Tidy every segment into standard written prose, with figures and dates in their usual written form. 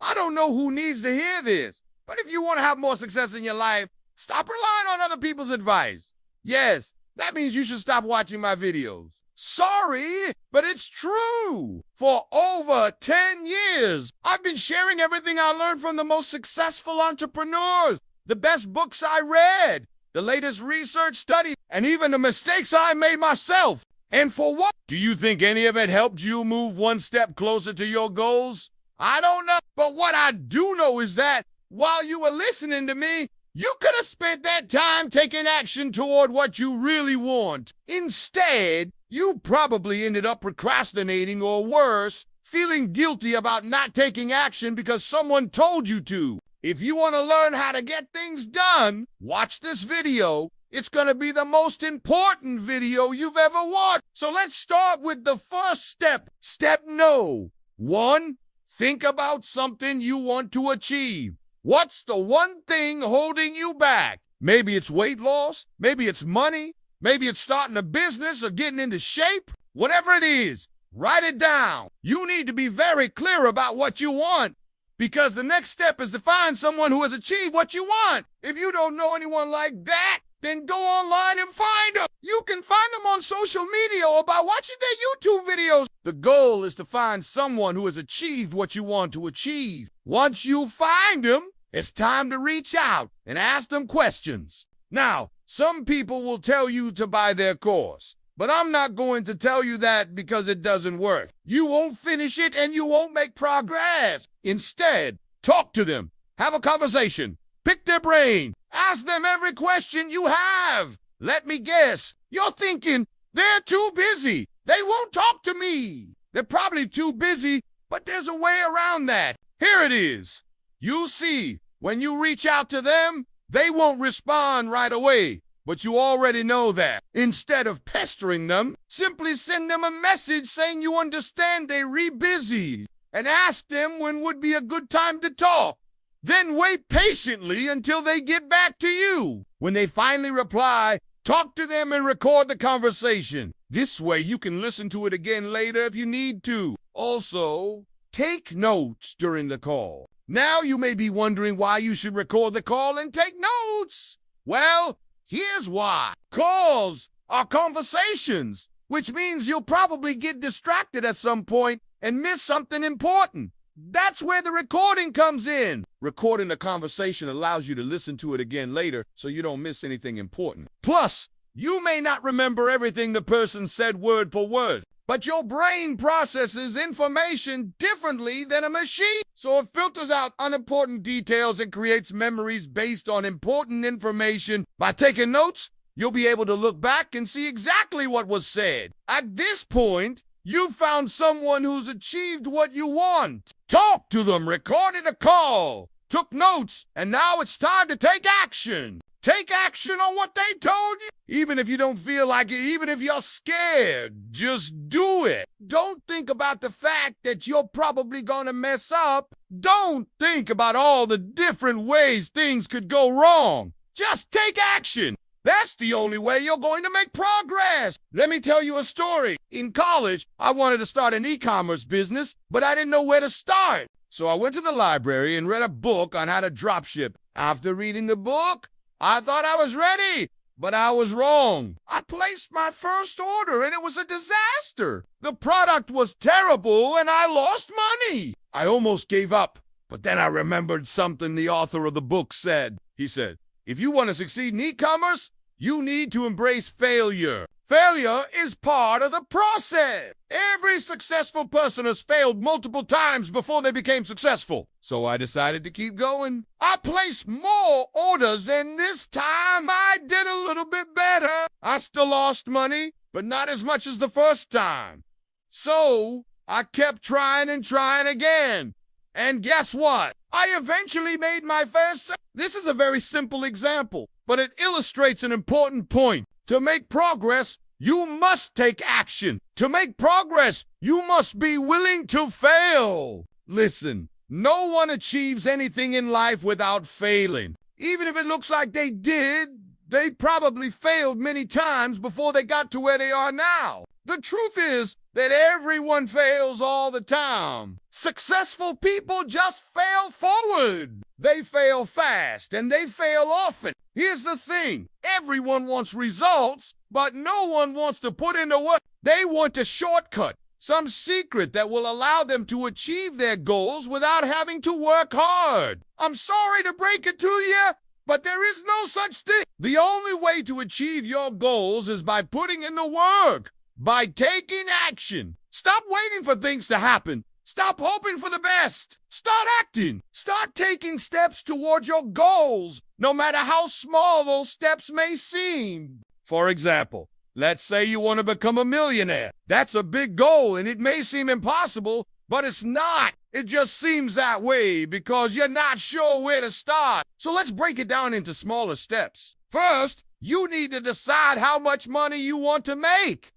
I don't know who needs to hear this, but if you want to have more success in your life, stop relying on other people's advice. Yes, that means you should stop watching my videos. Sorry, but it's true. For over 10 years, I've been sharing everything I learned from the most successful entrepreneurs, the best books I read, the latest research study, and even the mistakes I made myself. And for what? Do you think any of it helped you move one step closer to your goals? I don't know, but what I do know is that while you were listening to me, you could have spent that time taking action toward what you really want. Instead, you probably ended up procrastinating or worse, feeling guilty about not taking action because someone told you to. If you want to learn how to get things done, watch this video. It's going to be the most important video you've ever watched. So let's start with the first step. Step no. 1. Think about something you want to achieve. What's the one thing holding you back? Maybe it's weight loss. Maybe it's money. Maybe it's starting a business or getting into shape. Whatever it is, write it down. You need to be very clear about what you want, because the next step is to find someone who has achieved what you want. If you don't know anyone like that, then go online and find them. You can find them on social media or by watching their YouTube videos. The goal is to find someone who has achieved what you want to achieve. Once you find them, it's time to reach out and ask them questions. Now, some people will tell you to buy their course, but I'm not going to tell you that because it doesn't work. You won't finish it and you won't make progress. Instead, talk to them, have a conversation, pick their brain, ask them every question you have. Let me guess, you're thinking, they're too busy. They won't talk to me. They're probably too busy, but there's a way around that. Here it is. You see, when you reach out to them, they won't respond right away, but you already know that. Instead of pestering them, simply send them a message saying you understand they're busy and ask them when would be a good time to talk. Then wait patiently until they get back to you. When they finally reply, talk to them and record the conversation. This way you can listen to it again later if you need to. Also, take notes during the call. Now you may be wondering why you should record the call and take notes. Well, here's why. Calls are conversations, which means you'll probably get distracted at some point and miss something important. That's where the recording comes in. Recording the conversation allows you to listen to it again later so you don't miss anything important. Plus, you may not remember everything the person said word for word, but your brain processes information differently than a machine. So it filters out unimportant details and creates memories based on important information. By taking notes, you'll be able to look back and see exactly what was said. At this point, you found someone who's achieved what you want. Talk to them, recorded a call, took notes, and now it's time to take action. Take action on what they told you. Even if you don't feel like it, even if you're scared, just do it. Don't think about the fact that you're probably gonna mess up. Don't think about all the different ways things could go wrong. Just take action. That's the only way you're going to make progress. Let me tell you a story. In college, I wanted to start an e-commerce business, but I didn't know where to start. So I went to the library and read a book on how to dropship. After reading the book, I thought I was ready, but I was wrong. I placed my first order and it was a disaster. The product was terrible and I lost money. I almost gave up, but then I remembered something the author of the book said. He said, if you want to succeed in e-commerce, you need to embrace failure. Failure is part of the process. Every successful person has failed multiple times before they became successful. So I decided to keep going. I placed more orders, and this time I did a little bit better. I still lost money, but not as much as the first time. So I kept trying and trying again. And guess what? I eventually made my first. This is a very simple example, but it illustrates an important point. To make progress, you must take action. To make progress, you must be willing to fail. Listen, no one achieves anything in life without failing. Even if it looks like they did, they probably failed many times before they got to where they are now. The truth is, that everyone fails all the time. Successful people just fail forward. They fail fast and they fail often. Here's the thing. Everyone wants results, but no one wants to put in the work. They want a shortcut, some secret that will allow them to achieve their goals without having to work hard. I'm sorry to break it to you, but there is no such thing. The only way to achieve your goals is by putting in the work, by taking action. Stop waiting for things to happen. Stop hoping for the best. Start acting. Start taking steps towards your goals, no matter how small those steps may seem. For example, let's say you want to become a millionaire. That's a big goal, and it may seem impossible, but it's not. It just seems that way because you're not sure where to start. So let's break it down into smaller steps. First, you need to decide how much money you want to make.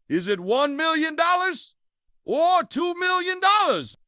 Is it $1 million or $2 million?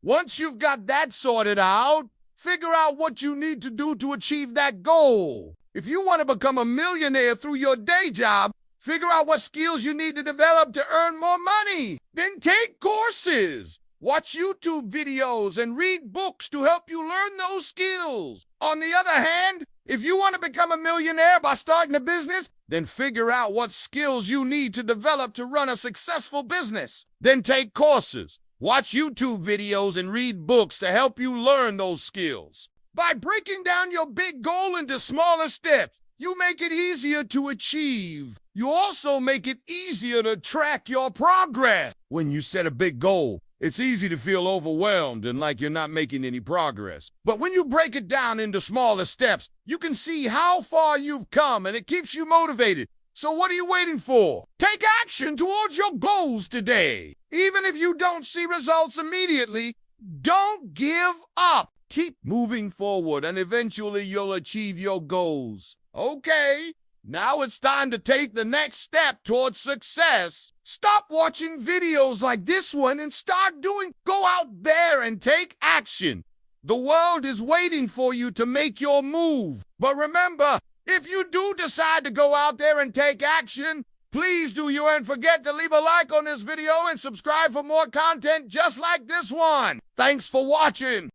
Once you've got that sorted out, figure out what you need to do to achieve that goal. If you want to become a millionaire through your day job, figure out what skills you need to develop to earn more money. Then take courses. Watch YouTube videos and read books to help you learn those skills. On the other hand, if you want to become a millionaire by starting a business, then figure out what skills you need to develop to run a successful business. Then take courses, watch YouTube videos, and read books to help you learn those skills. By breaking down your big goal into smaller steps, you make it easier to achieve. You also make it easier to track your progress. When you set a big goal, it's easy to feel overwhelmed and like you're not making any progress. But when you break it down into smaller steps, you can see how far you've come and it keeps you motivated. So what are you waiting for? Take action towards your goals today. Even if you don't see results immediately, don't give up. Keep moving forward and eventually you'll achieve your goals. Okay, now it's time to take the next step towards success. Stop watching videos like this one and start doing. Go out there and take action. The world is waiting for you to make your move. But remember, if you do decide to go out there and take action, please do you and forget to leave a like on this video and subscribe for more content just like this one. Thanks for watching.